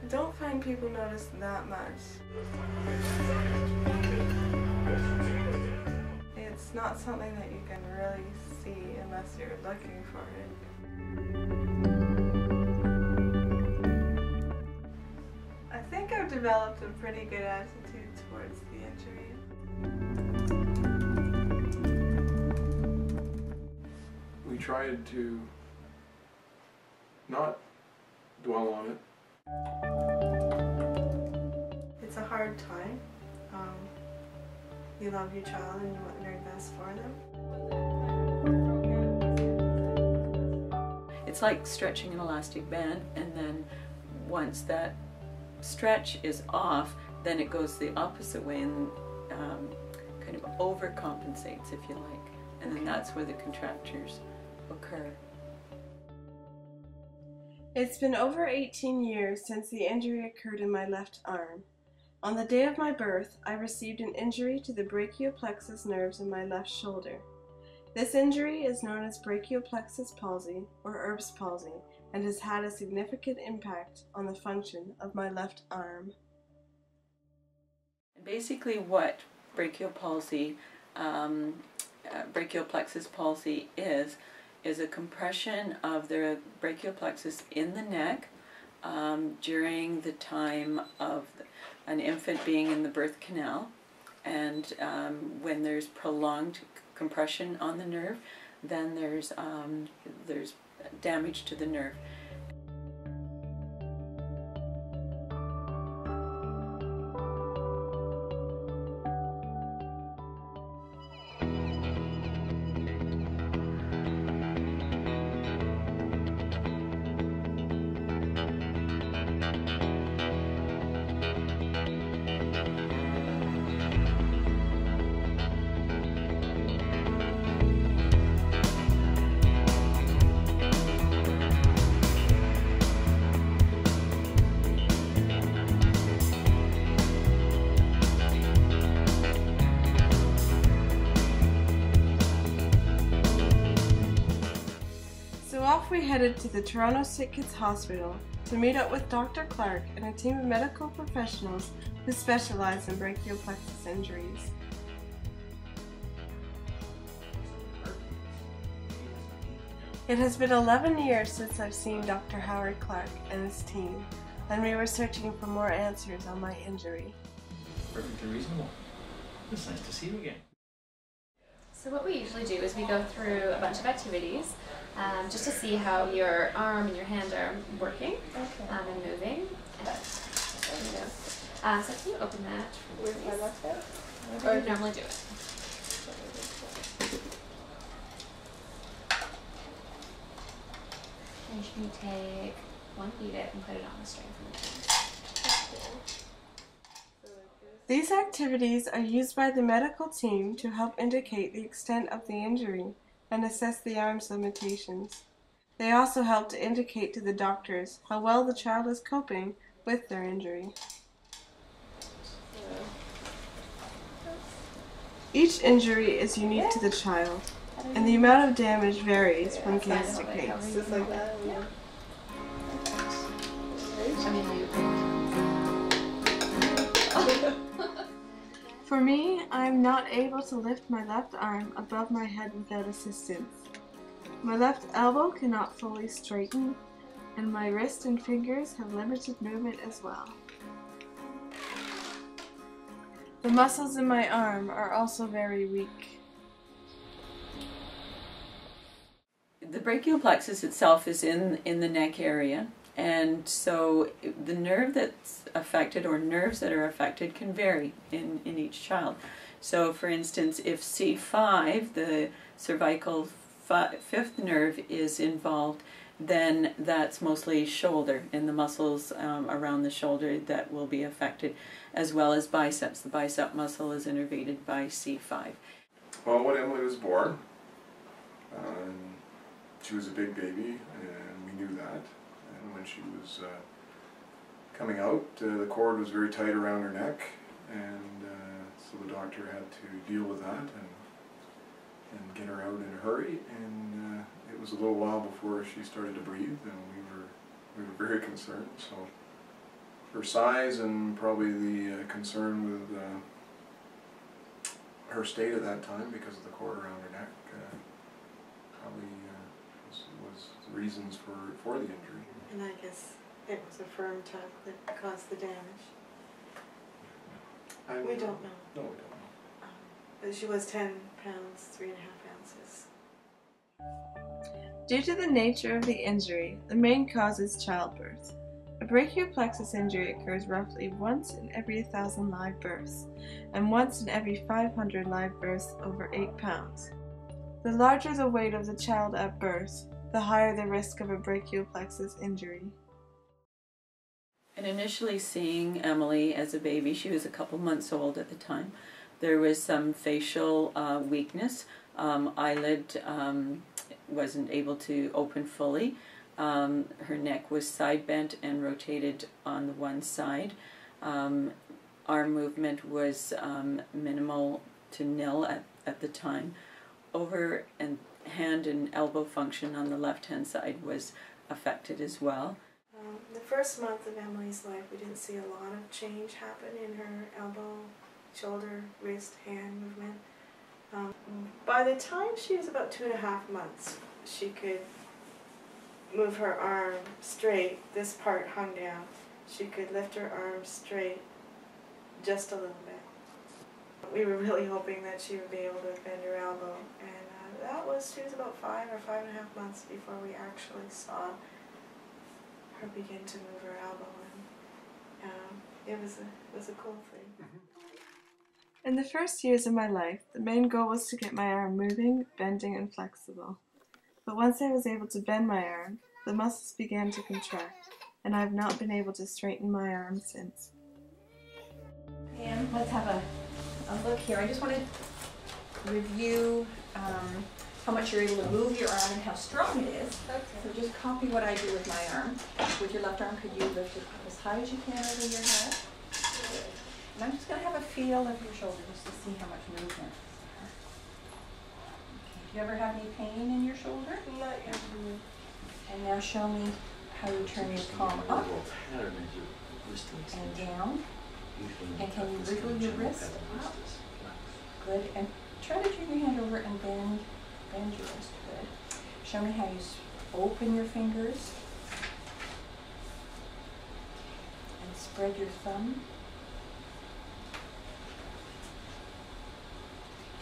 I don't find people notice that much. It's not something that you can really see unless you're looking for it. I think I've developed a pretty good attitude towards the injury. We tried to not dwell on it. It's a hard time. You love your child and you want the very best for them. It's like stretching an elastic band, and then once that stretch is off, then it goes the opposite way and kind of overcompensates, if you like. And then that's where the contractures occur. It's been over 18 years since the injury occurred in my left arm. On the day of my birth, I received an injury to the brachial plexus nerves in my left shoulder. This injury is known as brachial plexus palsy or Erb's palsy and has had a significant impact on the function of my left arm. Basically what brachial palsy, brachial plexus palsy is a compression of the brachial plexus in the neck during the time of an infant being in the birth canal, and when there's prolonged compression on the nerve, then there's damage to the nerve. Off we headed to the Toronto Sick Kids Hospital to meet up with Dr. Clark and a team of medical professionals who specialize in brachial plexus injuries. It has been 11 years since I've seen Dr. Howard Clark and his team, and we were searching for more answers on my injury. Perfectly reasonable. It's nice to see you again. So what we usually do is we go through a bunch of activities just to see how your arm and your hand are working and moving. So can you open that? With my left hand? Or you normally do it. And you take one bead it and put it on the string from the hand. These activities are used by the medical team to help indicate the extent of the injury and assess the arm's limitations. They also help to indicate to the doctors how well the child is coping with their injury. Each injury is unique to the child, and the amount of damage varies from case to case. Just like that? For me, I am not able to lift my left arm above my head without assistance. My left elbow cannot fully straighten, and my wrist and fingers have limited movement as well. The muscles in my arm are also very weak. The brachial plexus itself is in the neck area, and so the nerve that's affected, or nerves that are affected, can vary in each child. So for instance, if C5, the cervical fifth nerve, is involved, then that's mostly shoulder and the muscles around the shoulder that will be affected, as well as biceps. The bicep muscle is innervated by C5. Well, when Emily was born, she was a big baby, and we knew that. And when she was coming out, the cord was very tight around her neck, and so the doctor had to deal with that and get her out in a hurry. And it was a little while before she started to breathe, and we were very concerned. So her size and probably the concern with her state at that time because of the cord around her neck probably was the reasons for the injury. And I guess it was a firm tug that caused the damage. We don't know. No, we don't know. But she was 10 pounds, 3.5 ounces. Due to the nature of the injury, the main cause is childbirth. A brachial plexus injury occurs roughly once in every 1,000 live births, and once in every 500 live births over 8 pounds. The larger the weight of the child at birth, the higher the risk of a brachial plexus injury. And initially seeing Emily as a baby, she was a couple months old at the time, there was some facial weakness. Eyelid wasn't able to open fully. Her neck was side bent and rotated on the one side. Arm movement was minimal to nil at the time. And hand and elbow function on the left-hand side was affected as well. The first month of Emily's life, we didn't see a lot of change happen in her elbow, shoulder, wrist, hand movement. By the time she was about 2.5 months, she could move her arm straight. This part hung down. She could lift her arm straight just a little bit. We were really hoping that she would be able to bend her elbow, and she was about 5 or 5.5 months before we actually saw her begin to move her elbow, and it was a cool thing. In the first years of my life, the main goal was to get my arm moving, bending, and flexible. But once I was able to bend my arm, the muscles began to contract, and I have not been able to straighten my arm since. And let's have a look here. I just want to review how much you're able to move your arm and how strong it is. Okay. So just copy what I do with my arm. With your left arm, could you lift it up as high as you can over your head? And I'm just going to have a feel of your shoulder just to see how much movement. Okay. Do you ever have any pain in your shoulder? Not yet. And now show me how you turn your palm up and down. And can you wiggle your wrist up? Good. And try to turn your hand over and bend your wrist. Good. Show me how you open your fingers and spread your thumb.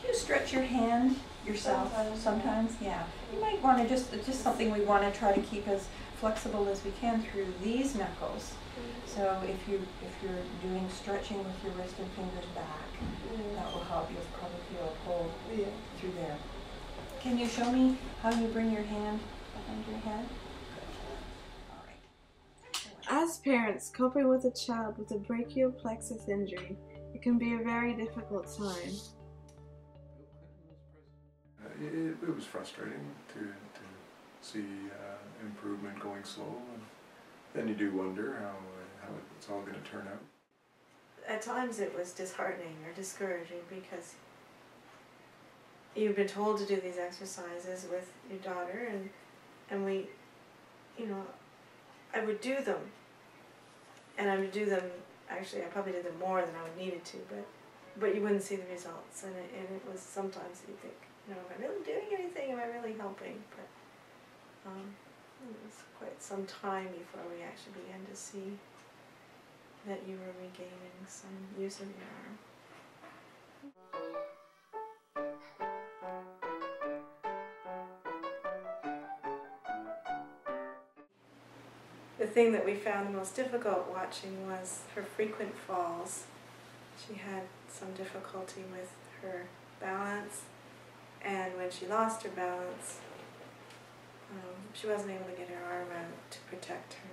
Do you stretch your hand yourself sometimes? Yeah. You might want to just something we want to try to keep as flexible as we can through these knuckles. So if you're doing stretching with your wrist and fingers back, that will help. You'll probably feel a pull through there. Can you show me how you bring your hand behind your head? All right. As parents coping with a child with a brachial plexus injury, it can be a very difficult time. It was frustrating to see improvement going slow, and then you do wonder how it's all going to turn out. At times it was disheartening or discouraging because you've been told to do these exercises with your daughter, and we, I would do them, and I would do them, actually I probably did them more than I would needed to, but you wouldn't see the results, and it was sometimes you think, am I really doing anything, am I really helping, but it was quite some time before we actually began to see that you were regaining some use of your arm. The thing that we found the most difficult watching was her frequent falls. She had some difficulty with her balance, and when she lost her balance, she wasn't able to get her arm out to protect her.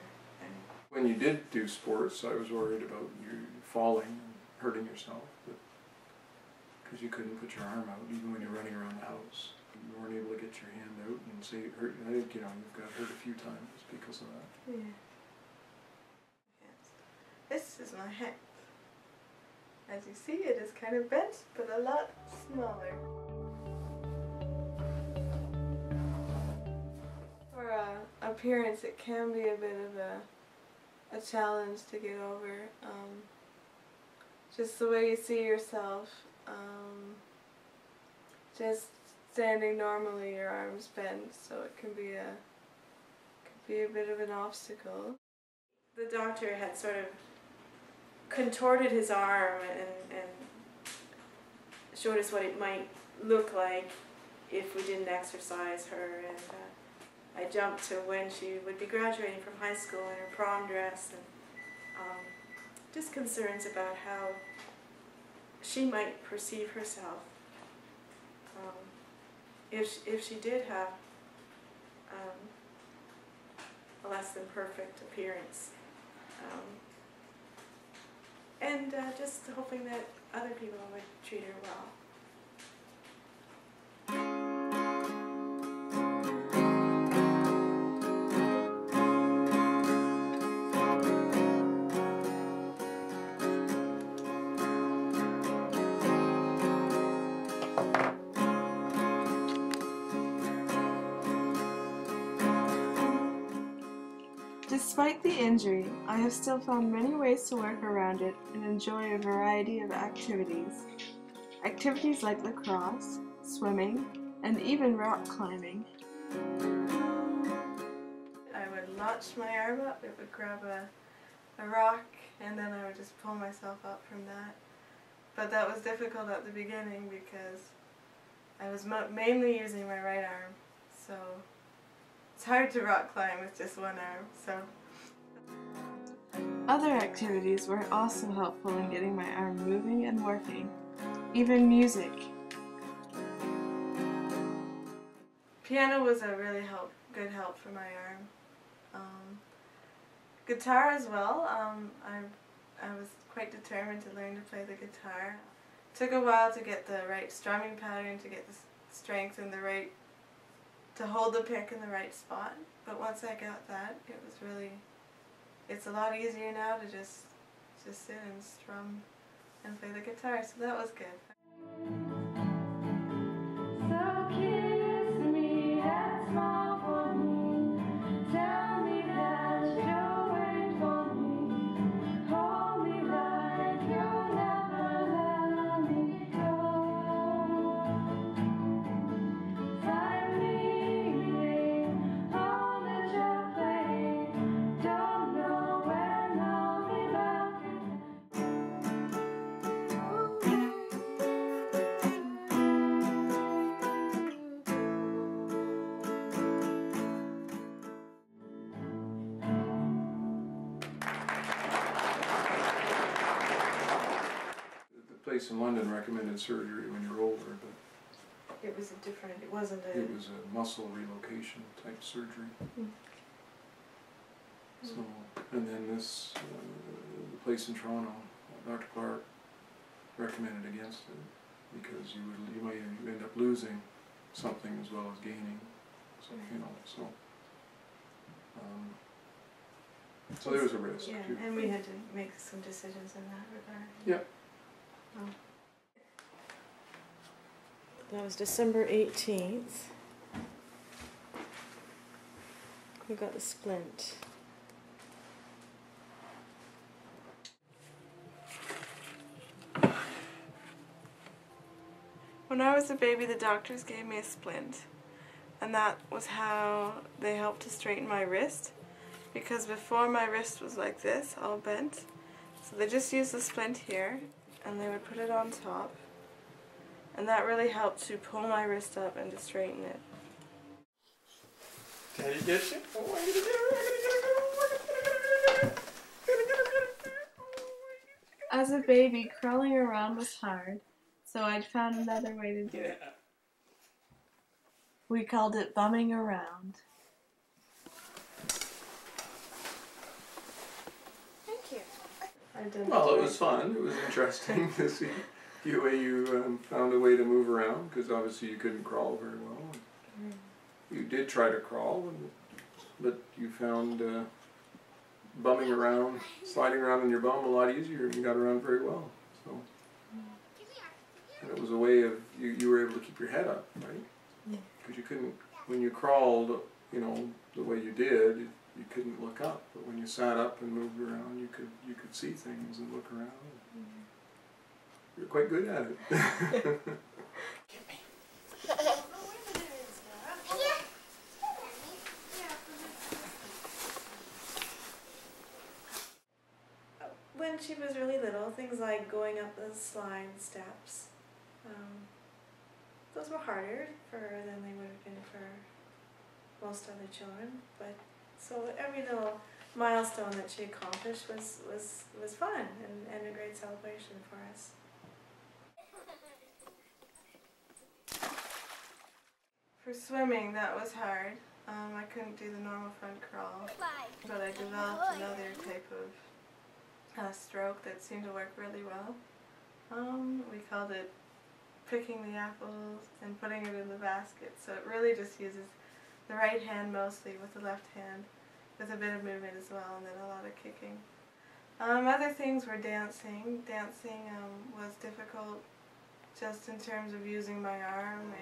When you did do sports, I was worried about you falling and hurting yourself, because you couldn't put your arm out even when you're running around the house. You weren't able to get your hand out and say it hurt. I think you've got hurt a few times because of that. Yeah. This is my hand. As you see, it is kind of bent, but a lot smaller. For appearance, it can be a bit of a a challenge to get over. Just the way you see yourself. Just standing normally, your arms bent, so it can be a bit of an obstacle. The doctor had sort of contorted his arm and showed us what it might look like if we didn't exercise her, and I jumped to when she would be graduating from high school in her prom dress, and just concerns about how she might perceive herself if she did have a less than perfect appearance, and just hoping that other people would treat her well. Despite the injury, I have still found many ways to work around it and enjoy a variety of activities. Activities like lacrosse, swimming, and even rock climbing. I would launch my arm up, it would grab a rock, and then I would just pull myself up from that. But that was difficult at the beginning because I was mainly using my right arm, so it's hard to rock climb with just one arm. So other activities were also helpful in getting my arm moving and working, even music. Piano was a really good help for my arm. Guitar as well. I was quite determined to learn to play the guitar. It took a while to get the right strumming pattern, to get the strength and to hold the pick in the right spot. But once I got that, it's a lot easier now to just sit and strum and play the guitar, so that was good. So kiss me and smile for me, tell me that you'll wait for me, hold me like you'll never let me go. Find me on the jet plane, don't know when I'll be back again. The place in London recommended surgery when you're older, but it wasn't a... It was a muscle relocation type surgery. So, and then this, the place in Toronto, Dr. Clark recommended against it because you might end up losing something as well as gaining. So so there was a risk. Yeah, too. and we had to make some decisions in that regard. Yeah. That was December 18th. We got the splint. When I was a baby, the doctors gave me a splint, and that was how they helped to straighten my wrist, because before my wrist was like this, all bent. So they just used the splint here, and they would put it on top, and that really helped to pull my wrist up and to straighten it. Daddy gets it? Oh, I'm gonna get her! As a baby, crawling around was hard, so I'd found another way to do it. We called it bumming around. Thank you. Well, it was fun. It was interesting to see the way you found a way to move around, because obviously you couldn't crawl very well. You did try to crawl, but you found bumming around, sliding around on your bum a lot easier, and you got around very well. So, and it was a way of you were able to keep your head up, right? Because you couldn't, when you crawled, you know, the way you did, you couldn't look up, but when you sat up and moved around, you could see things and look around. You're quite good at it. When she was really little, things like going up the slide steps, those were harder for her than they would have been for most other children. But so every little milestone that she accomplished was fun and a great celebration for us. For swimming, that was hard. I couldn't do the normal front crawl, but I developed another type of stroke that seemed to work really well. We called it picking the apples and putting it in the basket. So it really just uses the right hand mostly with the left hand, with a bit of movement as well, and then a lot of kicking. Other things were dancing. Dancing was difficult just in terms of using my arm.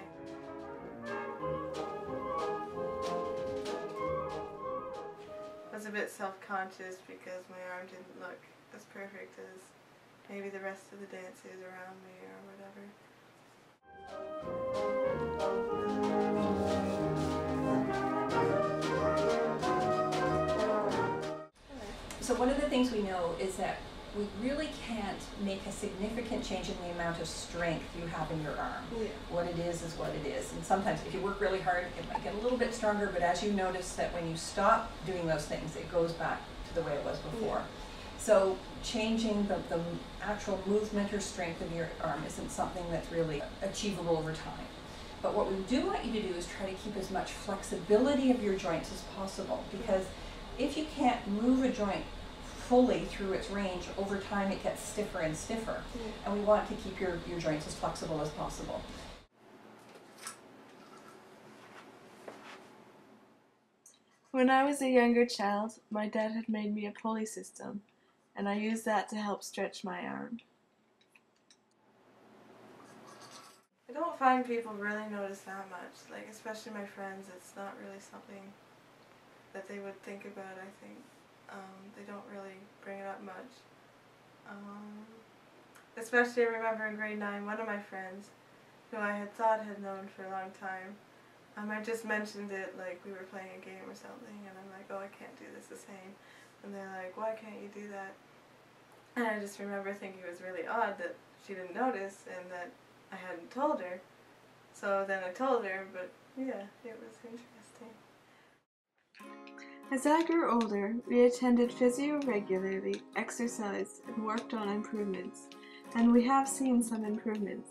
I was a bit self-conscious because my arm didn't look as perfect as maybe the rest of the dancers around me or whatever. So one of the things we know is that we really can't make a significant change in the amount of strength you have in your arm. Yeah. What it is what it is. And sometimes if you work really hard, it might get a little bit stronger, but as you notice that when you stop doing those things, it goes back to the way it was before. Yeah. So changing the actual movement or strength of your arm isn't something that's really achievable over time. But what we do want you to do is try to keep as much flexibility of your joints as possible, because if you can't move a joint fully through its range, over time it gets stiffer and stiffer. And we want to keep your joints as flexible as possible. When I was a younger child, my dad had made me a pulley system, and I used that to help stretch my arm. I don't find people really notice that much, like especially my friends. It's not really something that they would think about, I think. They don't really bring it up much. Especially I remember in grade 9, one of my friends, who I had thought had known for a long time, I just mentioned it like we were playing a game or something, and I'm like, oh, I can't do this the same. And they're like, why can't you do that? And I just remember thinking it was really odd that she didn't notice and that I hadn't told her. So then I told her, but yeah, it was interesting. As I grew older, we attended physio regularly, exercised, and worked on improvements, and we have seen some improvements.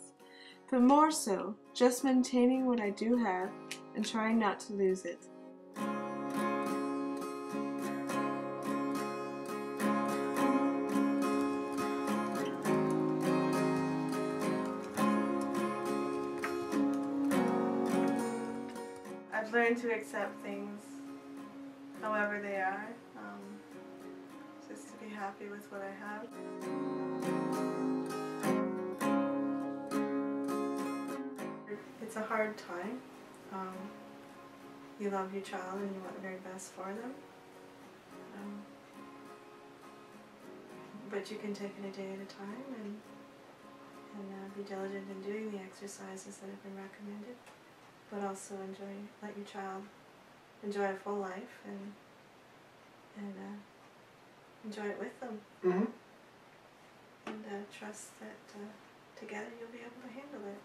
But more so, just maintaining what I do have and trying not to lose it. I've learned to accept things however they are, just to be happy with what I have. It's a hard time. You love your child and you want the very best for them. But you can take it a day at a time and be diligent in doing the exercises that have been recommended, but also let your child enjoy a full life and enjoy it with them. Mm-hmm. And trust that together you'll be able to handle it.